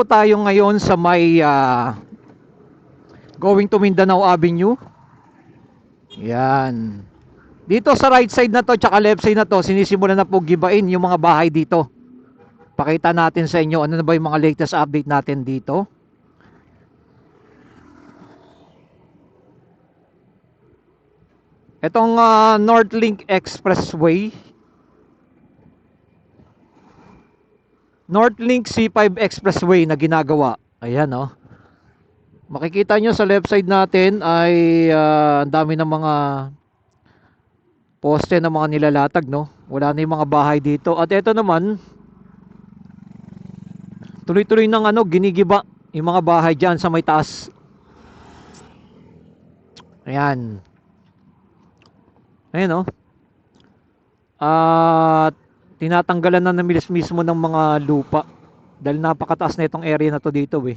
Tayo ngayon sa may going to Mindanao Avenue. Yan. Dito sa right side na to tsaka left side na to, sinisimulan na po gibain yung mga bahay dito. Pakita natin sa inyo ano na ba yung mga latest update natin dito. Itong Northlink Expressway, Northlink C5 Expressway na ginagawa. Ayan, oh. Makikita nyo sa left side natin ay ang dami ng mga poste ng mga nilalatag, no? Wala na yung mga bahay dito. At ito naman, tuloy-tuloy ng ginigiba yung mga bahay dyan sa may taas. Ayan. Ayan, no? At tinatanggalan na mismo ng mga lupa dahil napakataas na itong area na to dito, eh.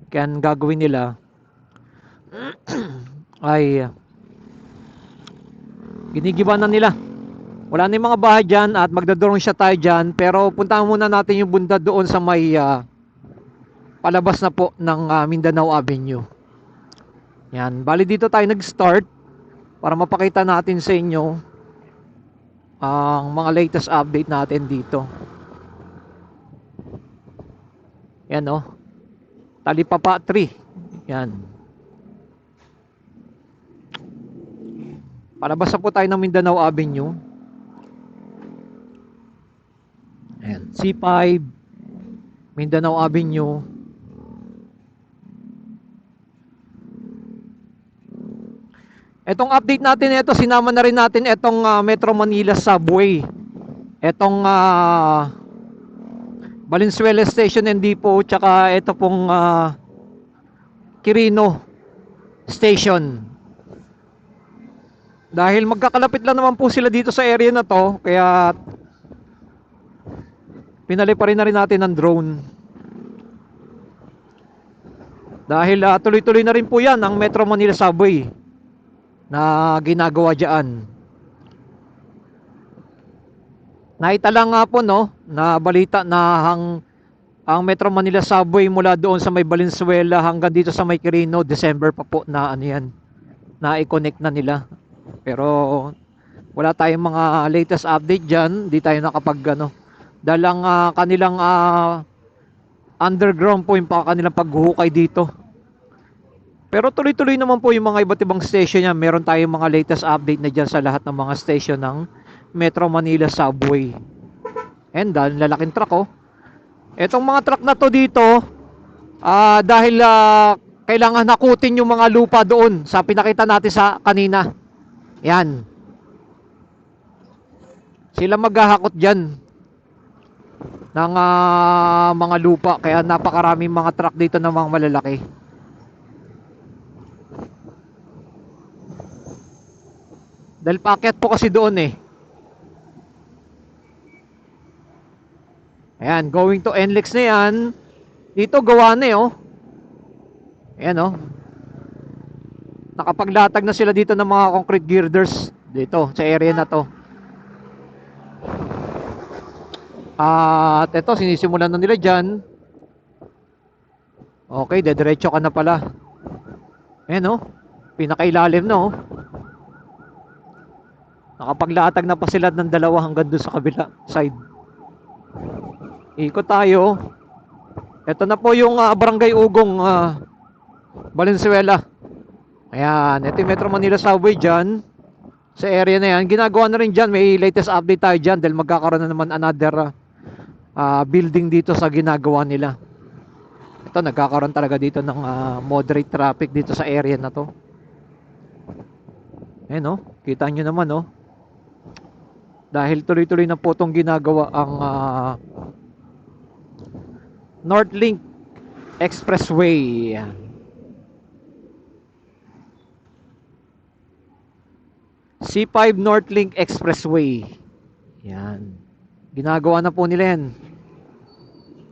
Kaya ang gagawin nila ay ginigiba na nila. Wala na yung mga bahay dyan at magdodrone siya tayo dyan. Pero puntahan muna natin yung bunda doon sa may palabas na po ng Mindanao Avenue. Yan, bali dito tayo nag-start para mapakita natin sa inyo ang mga latest update natin dito. Yan, oh. Talipapa 3. Yan. Palabas na po tayo ng Mindanao Avenue. Ayan, C5 Mindanao Avenue. Etong update natin, ito sinama na rin natin etong Metro Manila Subway. Etong Valenzuela Station and Depot, tsaka ito pong Quirino Station. Dahil magkakalapit lang naman po sila dito sa area na to, kaya pinaliparin na rin natin ng drone. Dahil tuloy-tuloy na rin po yan ang Metro Manila Subway na ginagawa dyan. Naitala nga po, no, na balita na ang Metro Manila Subway mula doon sa may Valenzuela hanggang dito sa may Quirino, December pa po na yan, na i-connect na nila. Pero wala tayong mga latest update dyan. Di tayo nakapag dahil ang kanilang underground po yung kanilang paghuhukay dito. Pero tuloy-tuloy naman po yung mga iba't ibang station yan. Meron tayong mga latest update na dyan sa lahat ng mga station ng Metro Manila Subway. And dahil lalaking truck, oh. Etong mga truck na to dito, dahil kailangan nakutin yung mga lupa doon sa pinakita natin sa kanina. Yan. Sila maghahakot dyan ng mga lupa. Kaya napakaraming mga truck dito ng mga malalaki. Dahil paakyat po kasi doon, eh. Ayan, going to NLEX na yan. Dito gawa na, oh. Ayan, oh. Nakapaglatag na sila dito ng mga concrete girders dito sa area na to. At ito, sinisimulan na nila dyan. Okay, dediretso ka na pala. Ayan, oh. Pinakailalim na, oh. Nakapaglatag na pa sila ng dalawa hanggang doon sa kabila side. Ikot tayo. Ito na po yung Barangay Ugong, Valenzuela. Ayan, ito yung Metro Manila Subway dyan. Sa area na yan, ginagawa na rin dyan. May latest update tayo dyan dahil magkakaroon na naman another building dito sa ginagawa nila. Ito, nagkakaroon talaga dito ng moderate traffic dito sa area na to. Ayan, no? Kita nyo naman, no? Dahil tuloy-tuloy na po itong ginagawa ang Northlink Expressway. C5 Northlink Expressway. Yan. Ginagawa na po nila yan.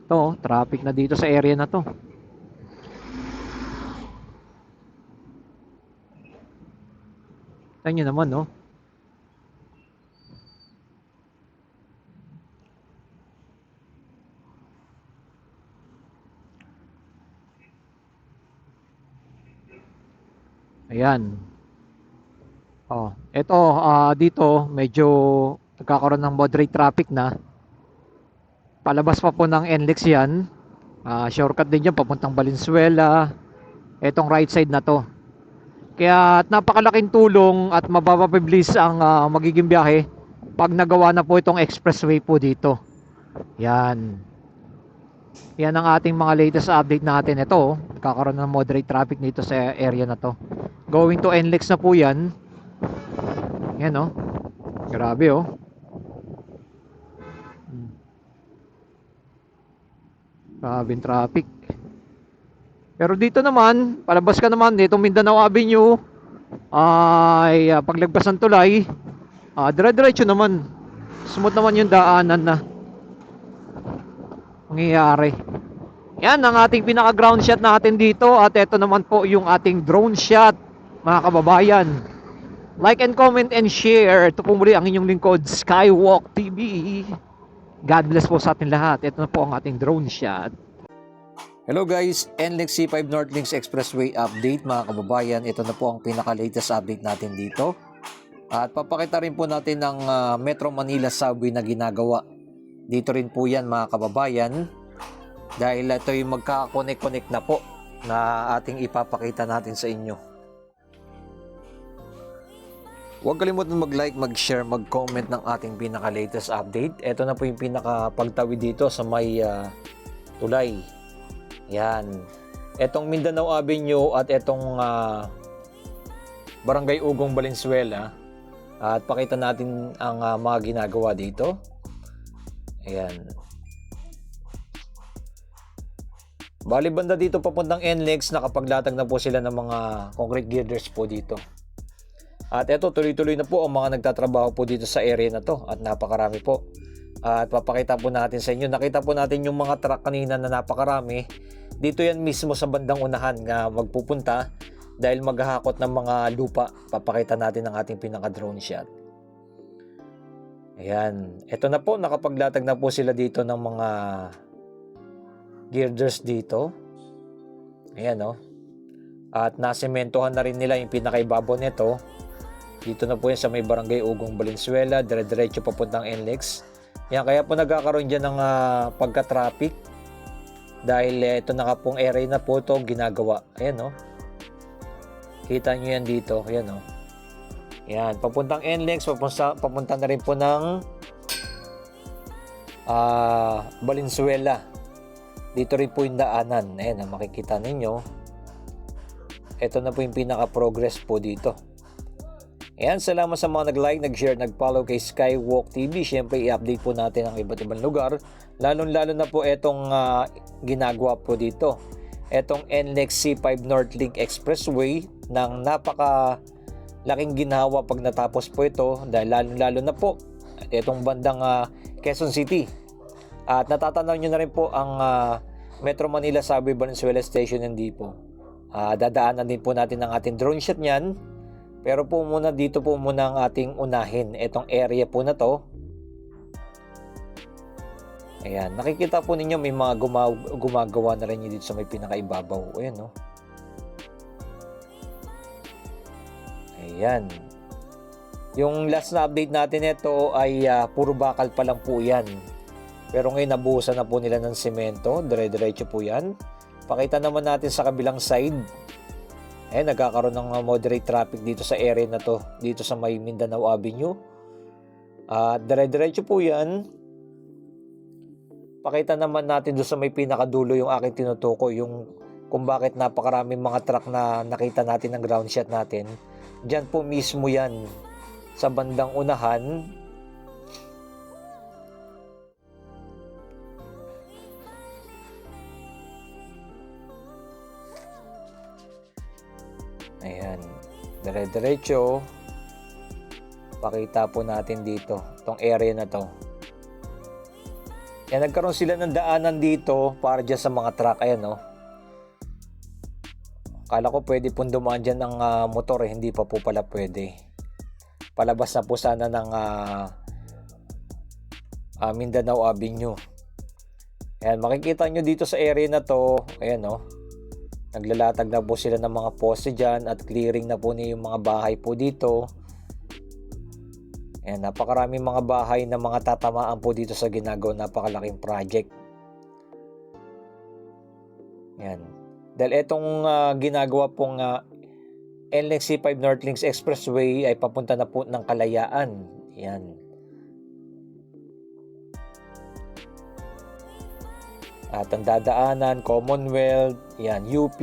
Ito, traffic na dito sa area na to. Tignan nyo naman, no? Ayan. Oh, ito dito medyo nagkakaroon ng moderate traffic na. Palabas pa po ng NLEX yan. Shortcut din yan papuntang Valenzuela. Etong right side na to. Kaya napakalaking tulong at mapapabilis ang magiging biyahe pag nagawa na po itong expressway po dito. Yan. Yan ang ating mga latest update natin. Ito, nagkakaroon ng moderate traffic dito sa area na to. Going to NLEX na po yan. Yan oh. Grabe oh. Grabing traffic. Pero dito naman, palabas ka naman dito Mindanao Avenue ay paglagpas ng tulay, dire-diretso naman. Smooth naman yung daanan na mangyayari. Yan ang ating pinaka ground shot natin dito at ito naman po yung ating drone shot mga kababayan. Like and comment and share. Ito po muli ang inyong lingkod, Skywalk TV. God bless po sa ating lahat. Ito na po ang ating drone shot. Hello guys, NLEX C5 Northlinks Expressway update mga kababayan. Ito na po ang pinaka-latest update natin dito. At papakita rin po natin ang Metro Manila Subway na ginagawa. Dito rin po yan mga kababayan. Dahil ito yung magkaka-connect na po na ating ipapakita natin sa inyo. Huwag kalimutan mag-like, mag-share, mag-comment ng ating pinaka-latest update. Ito na po yung pinaka-pagtawid dito sa may tulay. Yan. Etong Mindanao Avenue at etong Barangay Ugong Valenzuela. At pakita natin ang mga ginagawa dito. Ayan. Bali banda dito papuntang NLEX, nakapaglatag na po sila ng mga concrete girders po dito. At eto, tuloy-tuloy na po ang mga nagtatrabaho po dito sa area na to. At napakarami po. At papakita po natin sa inyo. Nakita po natin yung mga truck kanina na napakarami. Dito yan mismo sa bandang unahan nga magpupunta dahil maghahakot ng mga lupa. Papakita natin ang ating pinaka-drone shot. Ayan. Ito na po, nakapaglatag na po sila dito ng mga girders dito. Ayan o. At nasementohan na rin nila yung pinakaibabaw nito. Dito na po yan sa may Barangay Ugong Valenzuela, dire-diretso papuntang NLEX. Yan, kaya po nagkakaroon dyan ng pagka-traffic. Dahil ito na pong area na po ito ginagawa. Ayan o. Kita nyo yan dito. Ayan o. Yan, papuntang NLEX, papunta na rin po ng Valenzuela. Dito rin po yung daanan. Ayan, makikita ninyo. Ito na po yung pinaka-progress po dito. Ayan, salamat sa mga nag-like, nag-share, nag-follow kay Skywalk TV. Siyempre, i-update po natin ang iba't ibang lugar. Lalong-lalo na po itong ginagawa po dito. Itong NLEX C5 Northlink Expressway ng napaka-laking ginawa pag natapos po ito. Dahil lalong-lalo na po itong bandang Quezon City. At natatanaw nyo na rin po ang Metro Manila Subway Valenzuela Station and Depot. Dadaanan din po natin ang ating drone shot niyan. Pero po muna dito po muna ang ating unahin. Itong area po na to. Ayan. Nakikita po ninyo may mga gumagawa na rin dito sa may pinakaibabaw. Ayan no. Ayan. Yung last na update natin ito ay puro bakal pa lang po yan. Pero ngayon nabuhusan na po nila ng semento. Dire-diretso po yan. Pakita naman natin sa kabilang side. Nagkakaroon ng moderate traffic dito sa area na to. Dito sa may Mindanao Avenue. Dire-diretso po yan. Pakita naman natin doon sa may pinakadulo yung aking tinutuko. Yung kung bakit napakaraming mga truck na nakita natin ng ground shot natin. Diyan po mismo yan. Sa bandang unahan. Ayan, dire-diretso. Pakita po natin dito, itong area na to. Yan, nagkaroon sila ng daanan dito para dyan sa mga truck. Ayan no. Kala ko pwede pong dumaan dyan ng motor, hindi pa po pala pwede. Palabas na po sana ng Mindanao Avenue. Ayan, makikita nyo dito sa area na to. Ayan no. Naglalatag na po sila ng mga poste dyan at clearing na po niya yung mga bahay po dito. Ayan, napakaraming mga bahay na mga tatamaan po dito sa ginagawa napakalaking project. Ayan. Dahil itong ginagawa pong NLEX C5 Northlinks Expressway ay papunta na po ng Kalayaan. Ayan. At ang dadaanan, Commonwealth, yan, UP,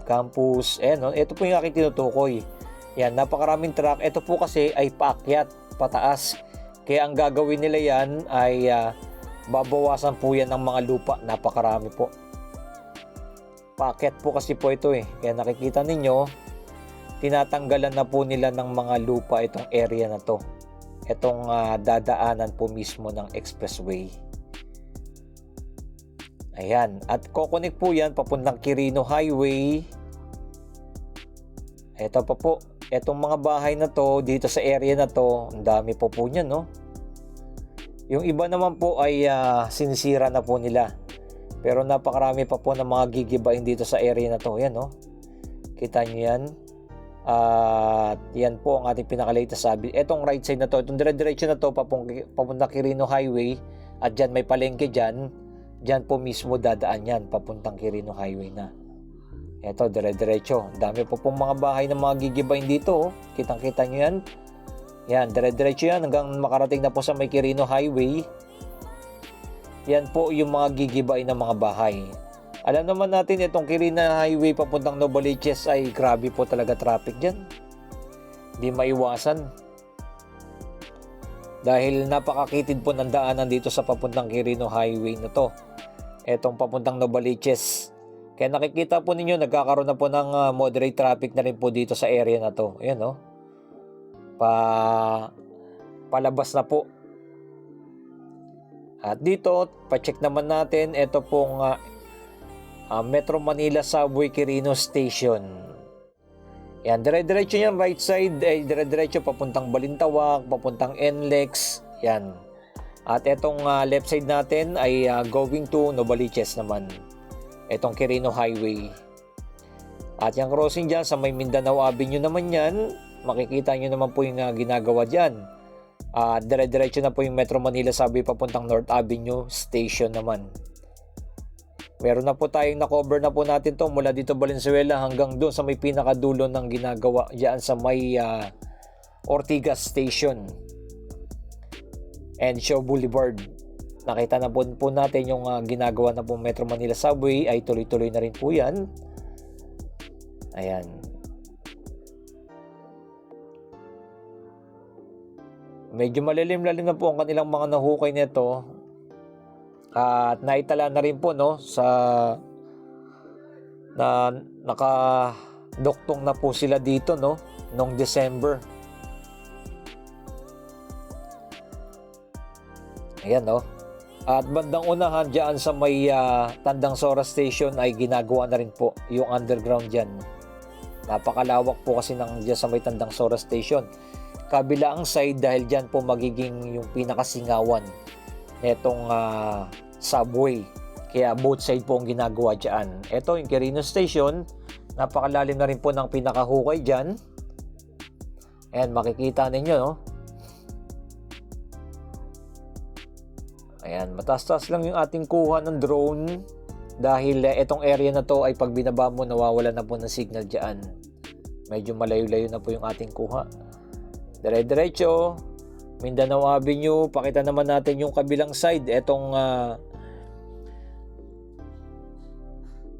campus, no? Ito po yung aking tinutukoy. Yan, napakaraming truck. Ito po kasi ay paakyat, pataas. Kaya ang gagawin nila yan ay babawasan po yan ng mga lupa. Napakarami po. Paakyat po kasi po ito eh. Kaya nakikita ninyo, tinatanggalan na po nila ng mga lupa itong area na to. Itong dadaanan po mismo ng expressway. Ayan. At kokonek po yan papuntang Quirino Highway. Ito pa po. Itong mga bahay na to, dito sa area na to, ang dami po niyan, no? Yung iba naman po ay sinisira na po nila. Pero napakarami pa po ng mga gigibain dito sa area na to. Ayan, no? Kita nyo yan. At yan po ang ating pinaka-latest sabi. Itong right side na to, itong dire-diretso na to, papuntang Quirino Highway. At dyan may palengke dyan. Diyan po mismo dadaan yan, papuntang Quirino Highway na. Ito, dire-diretso. Dami po pong mga bahay ng mga gigibain dito. Kitang-kita nyo yan. Yan, dire-diretso yan hanggang makarating na po sa may Quirino Highway. Yan po yung mga gigibain ng mga bahay. Alam naman natin itong Quirino Highway papuntang Novaliches ay grabe po talaga traffic dyan. Hindi maiwasan. Dahil napakakitid po ng daanan dito sa papuntang Quirino Highway na to. Etong papuntang Novaliches. Kaya nakikita po ninyo, nagkakaroon na po ng moderate traffic na rin po dito sa area na to. Ayan, no? Palabas na po. At dito, pa-check naman natin, ito pong Metro Manila Subway Quirino Station. Yan, dire-diretso yan, right side, ay dire-diretso papuntang Balintawak, papuntang NLEX. Yan. At itong left side natin ay going to Novaliches naman. Itong Quirino Highway. At yung crossing dyan sa may Mindanao Avenue naman yan, makikita nyo naman po yung ginagawa dyan. Dire-diretso na po yung Metro Manila Subway papuntang North Avenue Station naman. Meron na po tayong na-cover na po natin to mula dito Valenzuela hanggang doon sa may pinakadulo ng ginagawa dyan sa may Ortigas Station and Shaw Boulevard. Nakita na po natin yung ginagawa na po Metro Manila Subway ay tuloy-tuloy na rin po yan. Ayan. Medyo malalim-lalim na po ang kanilang mga nahukay nito. At naitala na rin po, no, sa na nakadoktong na po sila dito, no, noong December. Ayan, no. At bandang unahan dyan sa may Tandang Sora Station ay ginagawa na rin po yung underground dyan. Napakalawak po kasi dyan sa may Tandang Sora Station. Kabila ang side dahil dyan po magiging yung pinakasingawan netong subway. Kaya both side po ang ginagawa dyan. Ito yung Quirino Station. Napakalalim na rin po ng pinakahukay dyan. Ayan, makikita ninyo, no? Ayan, mataas-taas lang yung ating kuha ng drone. Dahil itong area na to ay pag binaba mo, nawawala na po ng signal dyan. Medyo malayo-layo na po yung ating kuha. Dire-diretso, Mindanao Avenue. Pakita naman natin yung kabilang side. Etong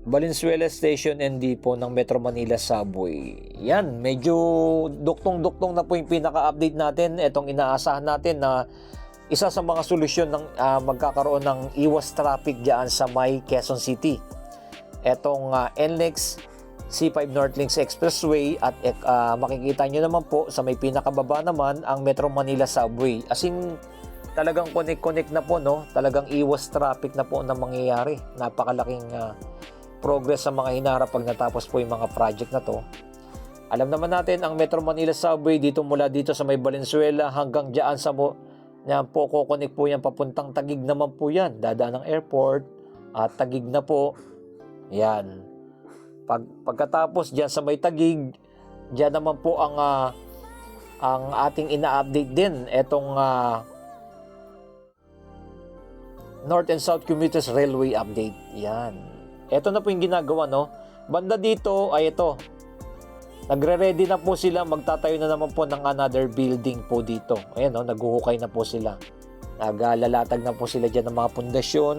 Valenzuela Station and Depot ng Metro Manila Subway. Yan, medyo duktong-duktong na po yung pinaka-update natin. Etong inaasahan natin na isa sa mga solusyon ng magkakaroon ng iwas traffic dyan sa may Quezon City. Etong NLEX C5 Northlinks Expressway at makikita nyo naman po sa may pinakababa naman ang Metro Manila Subway. As in, talagang connect na po, no? Talagang iwas traffic na po na mangyayari. Napakalaking progress sa mga hinarap pag natapos po yung mga project na to. Alam naman natin ang Metro Manila Subway mula dito sa may Valenzuela hanggang dyan sa yan po, kukonek po yan papuntang Taguig naman po yan. Dadaan ng airport at Taguig na po. Yan. Pagkatapos diyan sa may Taguig, diyan naman po ang ating ina-update din etong North and South Commuters Railway update. Yan. Ito na po yung ginagawa, no? Banda dito ay ito. Nagre-ready na po sila, magtatayo na naman po ng another building po dito. Ayan, no? Naghuhukay na po sila. Naglalatag na po sila dyan ng mga pundasyon.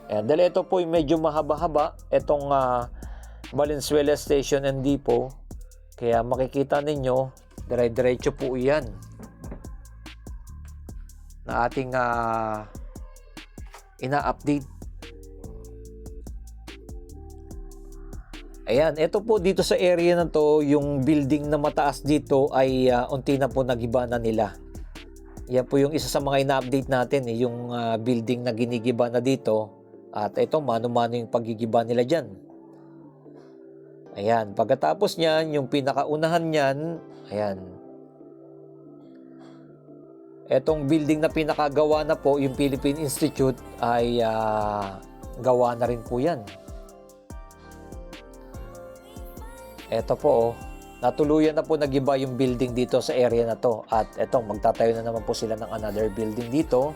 Ayan, dahil ito po yung medyo mahaba-haba, itong Valenzuela Station and Depot. Kaya makikita ninyo, dire-diretso po yan na ating ina-update. Ayan, ito po dito sa area na to, yung building na mataas dito ay unti na po nagiba na nila. Yan po yung isa sa mga ina-update natin, yung building na ginigiba na dito. At ito, mano-mano yung pagigiba nila dyan. Ayan, pagkatapos niyan, yung pinakaunahan niyan, ayan. Etong building na pinakagawa na po, yung Philippine Institute, ay gawa na rin po yan. Eto po, natuluyan na po nagiba yung building dito sa area na to. At etong, magtatayo na naman po sila ng another building dito.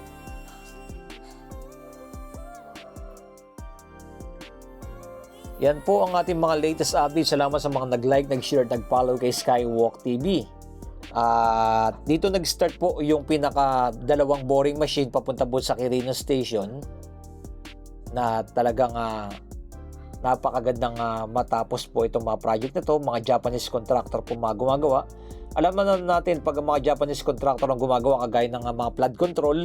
Yan po ang ating mga latest updates. Salamat sa mga nag-like, nag-share, nag-follow kay Skywalk TV. At dito nag-start po yung pinaka-dalawang boring machine papunta po sa Quirino Station na talagang napakagandang matapos po itong mga project na to. Mga Japanese contractor po mga gumagawa. Alam na natin pag mga Japanese contractor ang gumagawa kagaya ng mga flood control,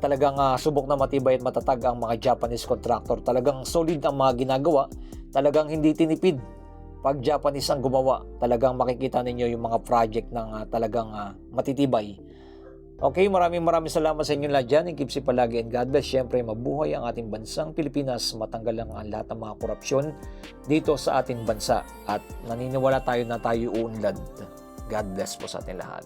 talagang subok na matibay at matatag ang mga Japanese contractor. Talagang solid ang mga ginagawa. Talagang hindi tinipid. Pag Japanese ang gumawa, talagang makikita ninyo yung mga project ng talagang matitibay. Okay, maraming salamat sa inyo lahat dyan. Keep safe palagi and God bless. Siyempre, mabuhay ang ating bansang Pilipinas. Matanggal ang lahat ng mga korupsyon dito sa ating bansa. At naniniwala tayo na tayo uunlad. God bless po sa ating lahat.